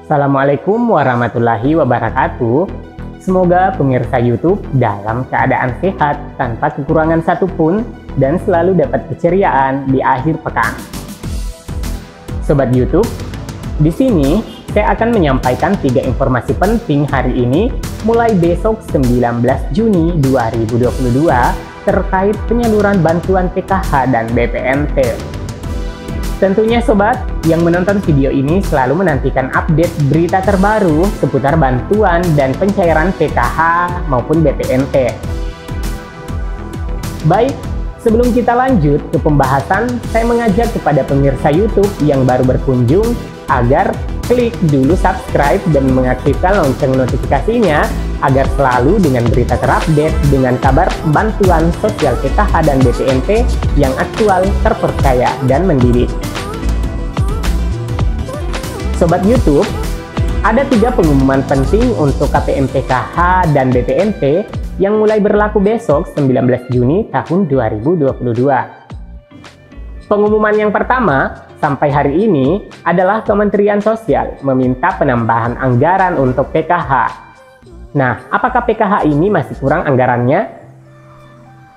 Assalamualaikum warahmatullahi wabarakatuh. Semoga pemirsa YouTube dalam keadaan sehat tanpa kekurangan satupun dan selalu dapat keceriaan di akhir pekan. Sobat YouTube, di sini saya akan menyampaikan 3 informasi penting hari ini mulai besok 19 Juni 2022 terkait penyaluran bantuan PKH dan BPNT. Tentunya sobat yang menonton video ini selalu menantikan update berita terbaru seputar bantuan dan pencairan PKH maupun BPNT. Baik, sebelum kita lanjut ke pembahasan, saya mengajak kepada pemirsa YouTube yang baru berkunjung agar klik dulu subscribe dan mengaktifkan lonceng notifikasinya agar selalu dengan berita terupdate dengan kabar bantuan sosial PKH dan BPNT yang aktual, terpercaya, dan mendidik. Sobat YouTube, ada 3 pengumuman penting untuk KPM PKH dan BPNT yang mulai berlaku besok 19 Juni tahun 2022. Pengumuman yang pertama, sampai hari ini adalah Kementerian Sosial meminta penambahan anggaran untuk PKH. Nah, apakah PKH ini masih kurang anggarannya?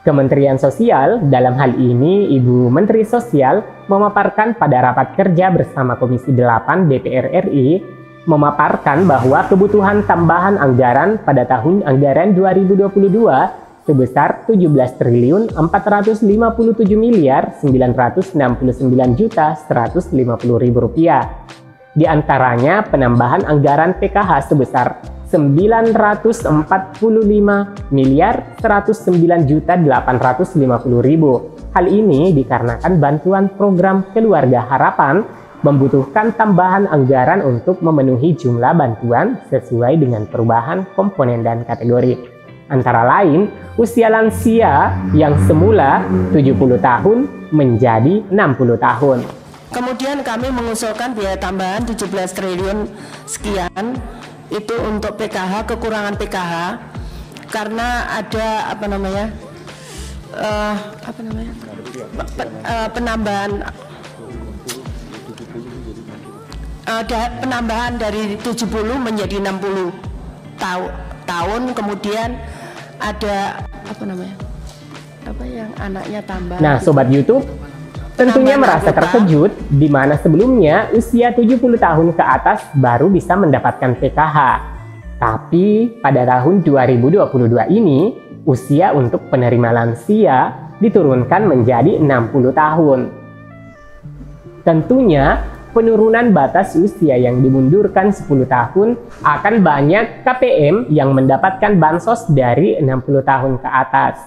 Kementerian Sosial, dalam hal ini Ibu Menteri Sosial, memaparkan pada rapat kerja bersama Komisi 8 DPR RI, memaparkan bahwa kebutuhan tambahan anggaran pada tahun anggaran 2022 sebesar Rp17.459.969.150.000. Di antaranya penambahan anggaran PKH sebesar Rp904.109.850.000. Hal ini dikarenakan bantuan program Keluarga Harapan membutuhkan tambahan anggaran untuk memenuhi jumlah bantuan sesuai dengan perubahan komponen dan kategori. Antara lain, usia lansia yang semula 70 tahun menjadi 60 tahun. Kemudian kami mengusulkan biaya tambahan 17 triliun sekian itu untuk PKH, kekurangan PKH karena ada penambahan dari 70 menjadi 60 tahun, kemudian ada yang anaknya tambah. Nah, sobat YouTube tentunya merasa terkejut di mana sebelumnya usia 70 tahun ke atas baru bisa mendapatkan PKH. Tapi pada tahun 2022 ini usia untuk penerima lansia diturunkan menjadi 60 tahun. Tentunya penurunan batas usia yang dimundurkan 10 tahun akan banyak KPM yang mendapatkan bansos dari 60 tahun ke atas.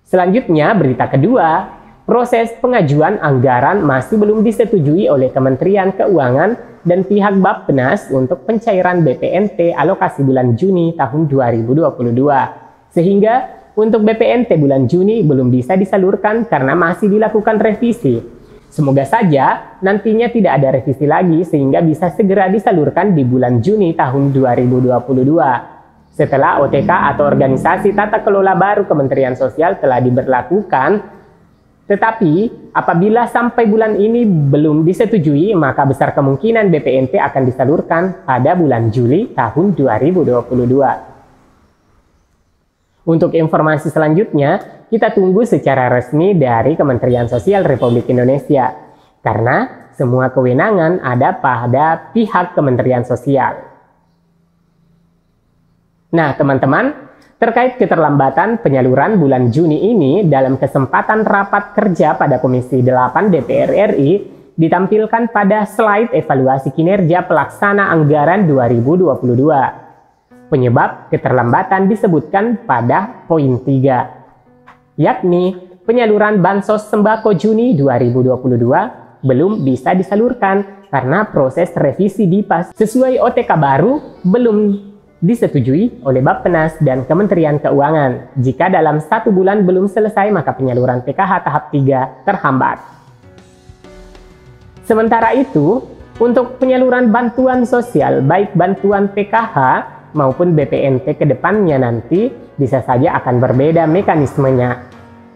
Selanjutnya berita kedua, proses pengajuan anggaran masih belum disetujui oleh Kementerian Keuangan dan pihak Bappenas untuk pencairan BPNT alokasi bulan Juni tahun 2022. Sehingga untuk BPNT bulan Juni belum bisa disalurkan karena masih dilakukan revisi. Semoga saja nantinya tidak ada revisi lagi sehingga bisa segera disalurkan di bulan Juni tahun 2022. Setelah OTK atau organisasi tata kelola baru Kementerian Sosial telah diberlakukan. Tetapi apabila sampai bulan ini belum disetujui, maka besar kemungkinan BPNT akan disalurkan pada bulan Juli tahun 2022. Untuk informasi selanjutnya, kita tunggu secara resmi dari Kementerian Sosial Republik Indonesia. Karena semua kewenangan ada pada pihak Kementerian Sosial. Nah, teman-teman, terkait keterlambatan penyaluran bulan Juni ini, dalam kesempatan rapat kerja pada Komisi 8 DPR RI, ditampilkan pada slide evaluasi kinerja pelaksana anggaran 2022. Penyebab keterlambatan disebutkan pada poin 3, yakni penyaluran bansos sembako Juni 2022 belum bisa disalurkan karena proses revisi DIPAS sesuai OTK baru belum disetujui oleh Bappenas dan Kementerian Keuangan. Jika dalam 1 bulan belum selesai, maka penyaluran PKH tahap 3 terhambat. Sementara itu, untuk penyaluran bantuan sosial, baik bantuan PKH maupun BPNT ke depannya nanti bisa saja akan berbeda mekanismenya.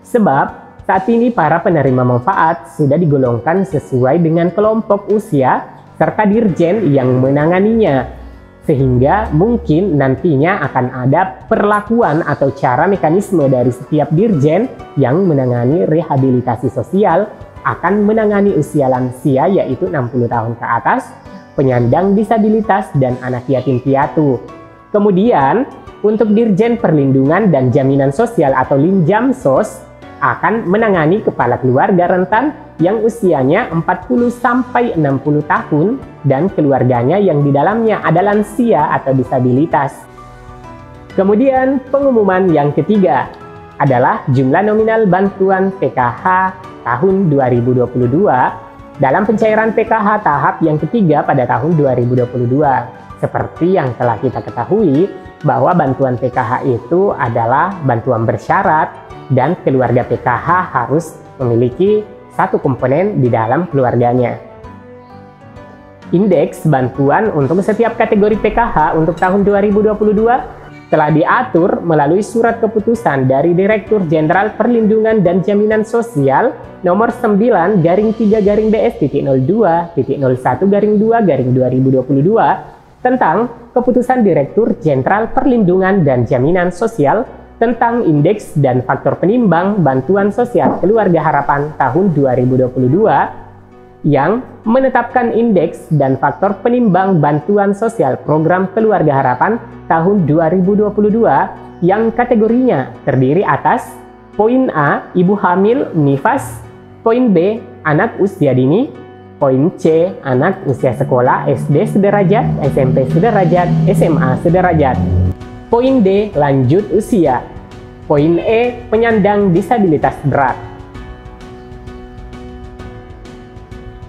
Sebab saat ini para penerima manfaat sudah digolongkan sesuai dengan kelompok usia serta dirjen yang menanganinya, sehingga mungkin nantinya akan ada perlakuan atau cara mekanisme dari setiap dirjen yang menangani rehabilitasi sosial akan menangani usia lansia yaitu 60 tahun ke atas, penyandang disabilitas, dan anak yatim piatu. Kemudian, untuk Dirjen Perlindungan dan Jaminan Sosial atau Linjamsos akan menangani kepala keluarga rentan yang usianya 40 sampai 60 tahun dan keluarganya yang di dalamnya ada lansia atau disabilitas. Kemudian, pengumuman yang ketiga adalah jumlah nominal bantuan PKH tahun 2022 dalam pencairan PKH tahap yang ketiga pada tahun 2022. Seperti yang telah kita ketahui bahwa bantuan PKH itu adalah bantuan bersyarat dan keluarga PKH harus memiliki satu komponen di dalam keluarganya. Indeks bantuan untuk setiap kategori PKH untuk tahun 2022 telah diatur melalui surat keputusan dari Direktur Jenderal Perlindungan dan Jaminan Sosial nomor 9-02-3-02-01-2-2022 tentang keputusan Direktur Jenderal Perlindungan dan Jaminan Sosial tentang indeks dan faktor penimbang bantuan sosial Keluarga Harapan tahun 2022 yang menetapkan indeks dan faktor penimbang bantuan sosial program Keluarga Harapan tahun 2022 yang kategorinya terdiri atas poin A, ibu hamil nifas, poin B, anak usia dini, poin C, anak usia sekolah SD sederajat, SMP sederajat, SMA sederajat, poin D, lanjut usia, poin E, penyandang disabilitas berat.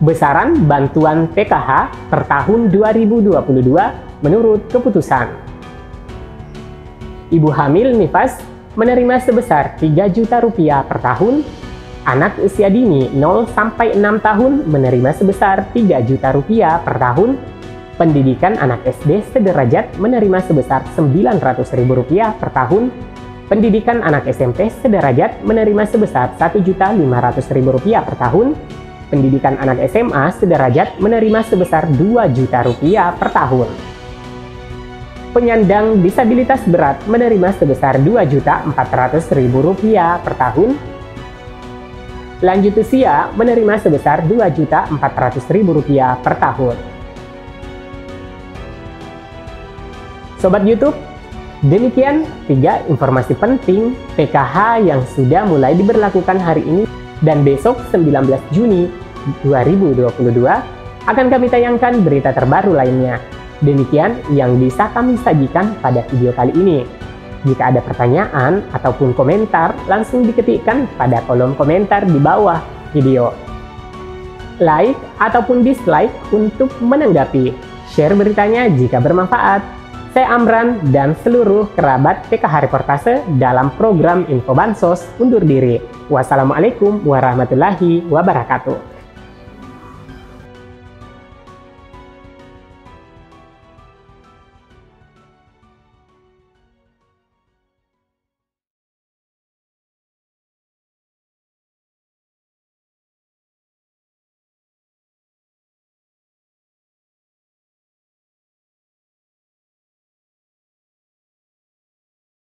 Besaran bantuan PKH per tahun 2022 menurut keputusan. Ibu hamil nifas menerima sebesar Rp3 juta per tahun, anak usia dini 0-6 tahun menerima sebesar Rp3 juta per tahun, pendidikan anak SD sederajat menerima sebesar Rp900.000 per tahun, pendidikan anak SMP sederajat menerima sebesar Rp1.500.000 per tahun, pendidikan anak SMA sederajat menerima sebesar Rp2 juta per tahun. Penyandang disabilitas berat menerima sebesar Rp2.400.000 per tahun. Lanjut usia menerima sebesar Rp2.400.000 per tahun. Sobat YouTube, demikian 3 informasi penting PKH yang sudah mulai diberlakukan hari ini dan besok 19 Juni 2022 akan kami tayangkan berita terbaru lainnya. Demikian yang bisa kami sajikan pada video kali ini. Jika ada pertanyaan ataupun komentar, langsung diketikkan pada kolom komentar di bawah video. Like ataupun dislike untuk menanggapi. Share beritanya jika bermanfaat. Saya Amran dan seluruh kerabat PKH Reportase dalam program Info Bansos undur diri. Wassalamualaikum warahmatullahi wabarakatuh.